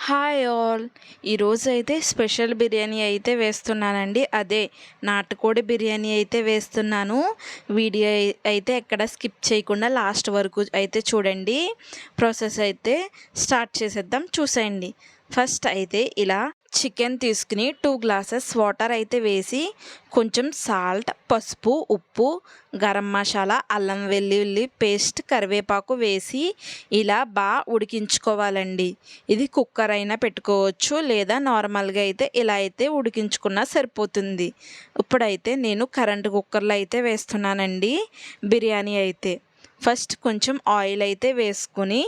Hi all. ఈరోజైతే special biryani అయితే వేస్తున్నానండి. అదే నాటుకోడి బిర్యానీ అయితే వేస్తున్నాను. వీడియో అయితే ఎక్కడ స్కిప్ చేయకుండా లాస్ట్ వరకు అయితే చూడండి. ప్రాసెస్ అయితే స్టార్ట్ చేసేద్దాం, చూసేయండి. ఫస్ట్ అయితే ఇలా చికెన్ తీసుకుని 2 గ్లాసెస్ వాటర్ అయితే వేసి కొంచెం సాల్ట్, పసుపు, ఉప్పు, గరం మసాలా, అల్లం వెల్లుల్లి పేస్ట్, కరివేపాకు వేసి ఇలా బాగా ఉడికించుకోవాలండి. ఇది కుక్కర్ అయినా పెట్టుకోవచ్చు, లేదా నార్మల్గా అయితే ఇలా అయితే ఉడికించుకున్నా సరిపోతుంది. ఇప్పుడైతే నేను కరెంటు కుక్కర్లో అయితే వేస్తున్నానండి బిర్యానీ అయితే. ఫస్ట్ కొంచెం ఆయిల్ అయితే వేసుకొని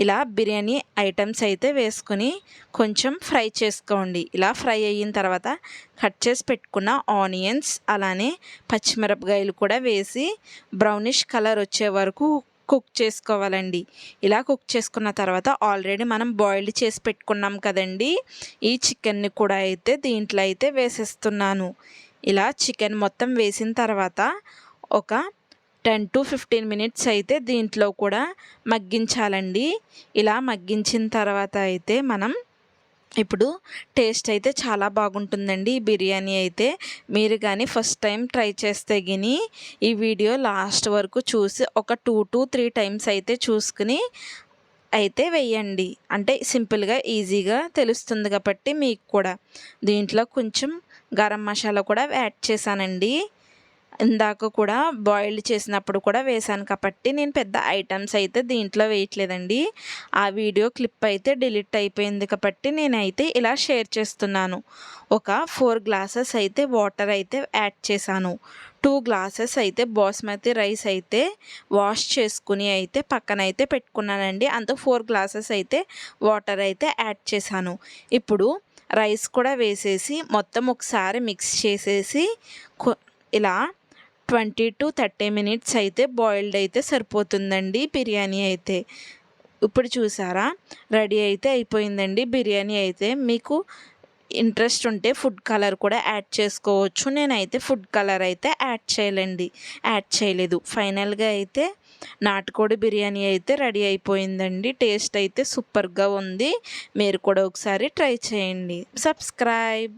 ఇలా బిర్యానీ ఐటమ్స్ అయితే వేసుకొని కొంచెం ఫ్రై చేసుకోండి. ఇలా ఫ్రై అయిన తర్వాత కట్ చేసి పెట్టుకున్న ఆనియన్స్ అలానే పచ్చిమిరపకాయలు కూడా వేసి బ్రౌనిష్ కలర్ వచ్చే వరకు కుక్ చేసుకోవాలండి. ఇలా కుక్ చేసుకున్న తర్వాత ఆల్రెడీ మనం బాయిల్డ్ చేసి పెట్టుకున్నాం కదండి, ఈ చికెన్ని కూడా అయితే దీంట్లో అయితే వేసేస్తున్నాను. ఇలా చికెన్ మొత్తం వేసిన తర్వాత ఒక 10 to 15 మినిట్స్ అయితే దీంట్లో కూడా మగ్గించాలండి. ఇలా మగ్గించిన తర్వాత అయితే మనం ఇప్పుడు టేస్ట్ అయితే చాలా బాగుంటుందండి ఈ బిర్యానీ అయితే. మీరు కానీ ఫస్ట్ టైం ట్రై చేస్తే గిని ఈ వీడియో లాస్ట్ వరకు చూసి ఒక 2 to 3 టైమ్స్ అయితే చూసుకుని అయితే వేయండి. అంటే సింపుల్గా ఈజీగా తెలుస్తుంది కాబట్టి మీకు కూడా. దీంట్లో కొంచెం గరం మసాలా కూడా యాడ్ చేశానండి. ఇందాక కూడా బాయిల్డ్ చేసినప్పుడు కూడా వేశాను కాబట్టి నేను పెద్ద ఐటమ్స్ అయితే దీంట్లో వేయట్లేదండి. ఆ వీడియో క్లిప్ అయితే డిలీట్ అయిపోయింది కాబట్టి నేనైతే ఇలా షేర్ చేస్తున్నాను. ఒక 4 గ్లాసెస్ అయితే వాటర్ అయితే యాడ్ చేశాను. 2 గ్లాసెస్ అయితే బాస్మతి రైస్ అయితే వాష్ చేసుకుని అయితే పక్కన అయితే పెట్టుకున్నానండి. అంత 4 గ్లాసెస్ అయితే వాటర్ అయితే యాడ్ చేశాను. ఇప్పుడు రైస్ కూడా వేసేసి మొత్తం ఒకసారి మిక్స్ చేసేసి ఇలా 20 to 30 మినిట్స్ అయితే బాయిల్డ్ అయితే సరిపోతుందండి బిర్యానీ అయితే. ఇప్పుడు చూసారా, రెడీ అయితే అయిపోయిందండి బిర్యానీ అయితే. మీకు ఇంట్రెస్ట్ ఉంటే ఫుడ్ కలర్ కూడా యాడ్ చేసుకోవచ్చు. నేనైతే ఫుడ్ కలర్ అయితే యాడ్ చేయలేదు. ఫైనల్గా అయితే నాటుకోడి బిర్యానీ అయితే రెడీ అయిపోయిందండి. టేస్ట్ అయితే సూపర్గా ఉంది. మీరు కూడా ఒకసారి ట్రై చేయండి. సబ్స్క్రైబ్.